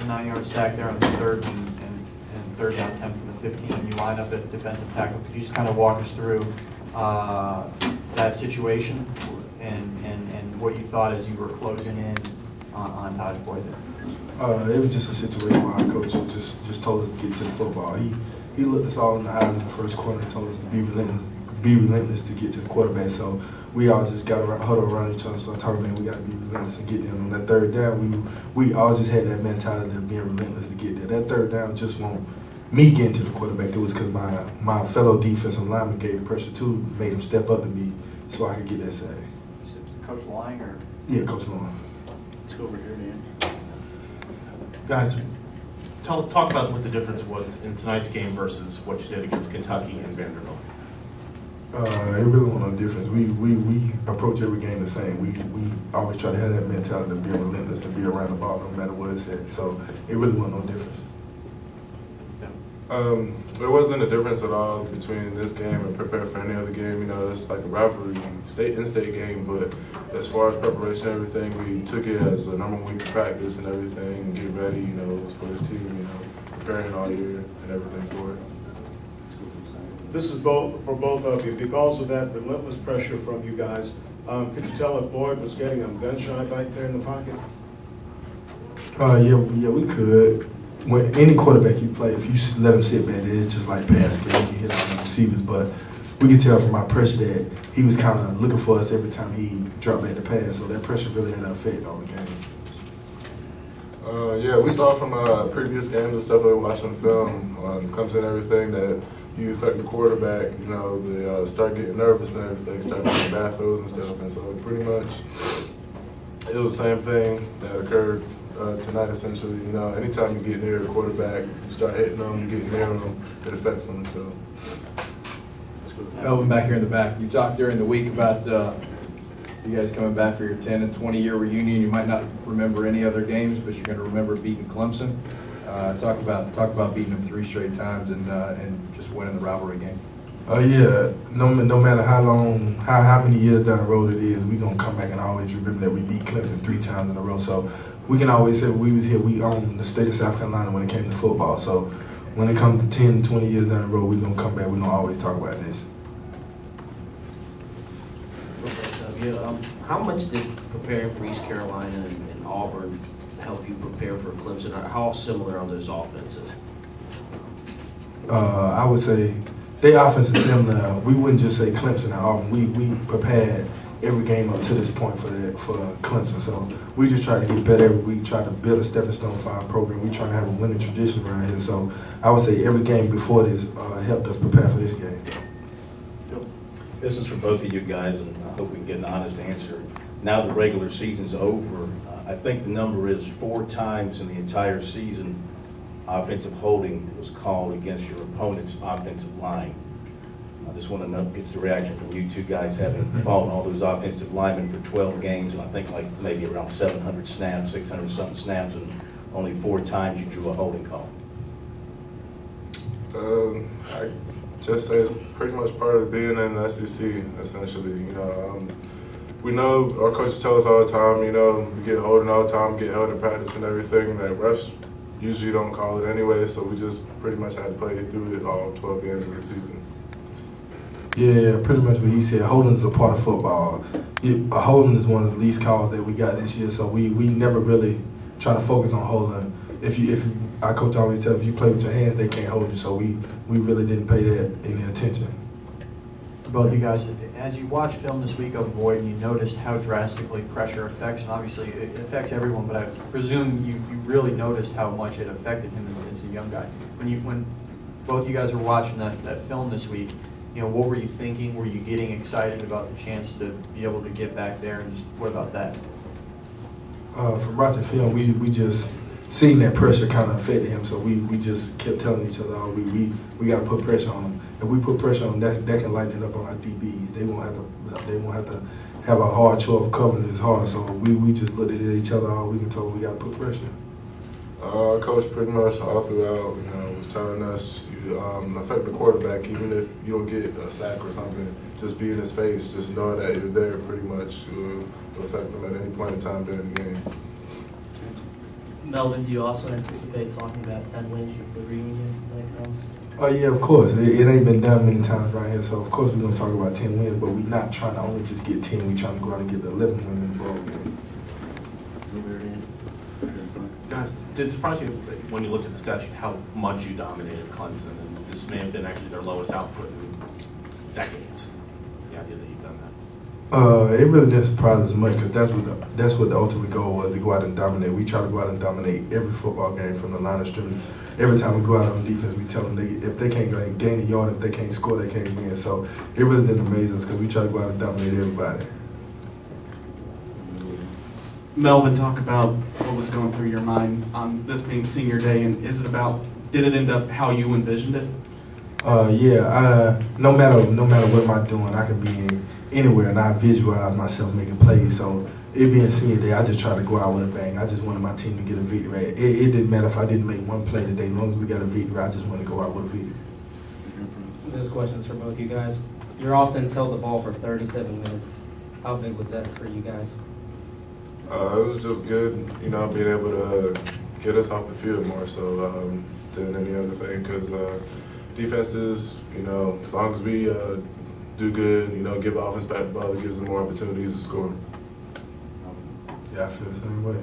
the 9-yard sack there on the third down attempt from the 15. You line up at defensive tackle. Could you just kind of walk us through that situation and what you thought as you were closing in on Taj Boyd there? It was just a situation where our coach just told us to get to the football. He looked us all in the eyes in the first quarter and told us to be relentless to get to the quarterback. So we all just got to huddle around each other and start talking, man, we got to be relentless and get there. On that third down, we all just had that mentality of being relentless to get there. That third down just won't me getting to the quarterback. It was because my fellow defensive lineman gave pressure too, made him step up to me so I could get that sack. Coach Lang or? Yeah, Coach Lang. Let's go over here, Dan. Guys, talk about what the difference was in tonight's game versus what you did against Kentucky and Vanderbilt. It really wasn't no difference. We approach every game the same. We always try to have that mentality of being relentless, to be around the ball no matter what it's at. So it really wasn't no difference. There wasn't a difference at all between this game and preparing for any other game. You know, it's like a rivalry, in-state game, but as far as preparation and everything, we took it as a number 1 week of practice and everything, and get ready, you know, for this team, you know, preparing all year and everything for it. This is for both of you. Because of that relentless pressure from you guys, could you tell if Boyd was getting gun shy back there in the pocket? Yeah, we could. When any quarterback you play, if you let him sit back there, it's just like pass game. You hit on the receivers, but we could tell from our pressure that he was kind of looking for us every time he dropped back the pass. So that pressure really had an effect on the game. Yeah, we saw from previous games and stuff that we watched on film, comes in everything that you affect the quarterback. You know, they start getting nervous and everything, start making bad throws and stuff. And so pretty much it was the same thing that occurred tonight, essentially. You know, anytime you get near a quarterback, you start hitting them, getting near them, it affects them. So. Melvin, back here in the back, you talked during the week about you guys coming back for your 10 and 20-year reunion. You might not remember any other games, but you're going to remember beating Clemson. Talk about beating them 3 straight times and just winning the rivalry game. Yeah, no matter how many years down the road it is, we're going to come back and always remember that we beat Clemson 3 times in a row. So we can always say we was here, we owned the state of South Carolina when it came to football. So when it comes to 10, 20 years down the road, we're going to come back, we're going to always talk about this. How much did preparing for East Carolina and Auburn help you prepare for Clemson? How similar are those offenses? I would say their offense is similar. We wouldn't just say Clemson and Auburn. We prepared every game up to this point for Clemson. So we just try to get better every week, try to build a stepping stone for our program. We try to have a winning tradition around here. So I would say every game before this helped us prepare for this game. This is for both of you guys, and I hope we can get an honest answer. Now the regular season's over, I think the number is 4 times in the entire season offensive holding was called against your opponent's offensive line. I just want to get the reaction from you 2 guys, having fought all those offensive linemen for 12 games, and I think like maybe around 700 snaps, 600 something snaps, and only 4 times you drew a holding call. I just say it's pretty much part of being in the SEC, essentially. You know, we know our coaches tell us all the time, you know, we get holding all the time, get held in practice and everything. That refs usually don't call it anyway, so we just pretty much had to play through it all 12 games of the season. Yeah, pretty much what he said. Holding is a part of football. Holding is one of the least calls that we got this year, so we never really try to focus on holding. If our coach always tells, if you play with your hands, they can't hold you. So we really didn't pay that any attention. Both you guys, as you watch film this week of Boyd and you noticed how drastically pressure affects, and obviously it affects everyone, but I presume you really noticed how much it affected him as a young guy. When both you guys were watching that film this week, you know, what were you thinking? Were you getting excited about the chance to be able to get back there, and just what about that? From watching film, we just seen that pressure kind of affected him, so we just kept telling each other, we got to put pressure on him. If we put pressure on him, that can lighten it up on our DBs. They won't have to have a hard chore of covering his hard. So we just looked at each other all week and told him we got to put pressure. Coach pretty much all throughout, you know, was telling us you affect the quarterback even if you don't get a sack or something. Just be in his face, just knowing that you're there pretty much will affect him at any point in time during the game. Melvin, do you also anticipate talking about 10 wins at the reunion when it comes? Oh yeah, of course. It ain't been done many times right here, so of course we're gonna talk about 10 wins, but we're not trying to only just get 10. We're trying to go out and get the 11 win in the ball game. Guys, did it surprise you when you looked at the stat sheet how much you dominated Clemson, and this may have been actually their lowest output in decades? The idea that you've done that. It really didn't surprise us much because that's what the ultimate goal was, to go out and dominate. We try to go out and dominate every football game from the line of scrimmage. Every time we go out on defense, we tell them if they can't gain a yard, if they can't score, they can't win. So it really didn't amaze us because we try to go out and dominate everybody. Melvin, talk about what was going through your mind on this being senior day, and did it end up how you envisioned it? No matter what am I doing, I can be anywhere and I visualize myself making plays. So it being senior day, I just try to go out with a bang. I just wanted my team to get a victory. It didn't matter if I didn't make one play today. As long as we got a victory, I just want to go out with a victory. This question's for both you guys. Your offense held the ball for 37 minutes. How big was that for you guys? It was just good, being able to get us off the field more so than any other thing. Because defenses, as long as we do good, give offense back the ball, it gives them more opportunities to score. Yeah, I feel the same way.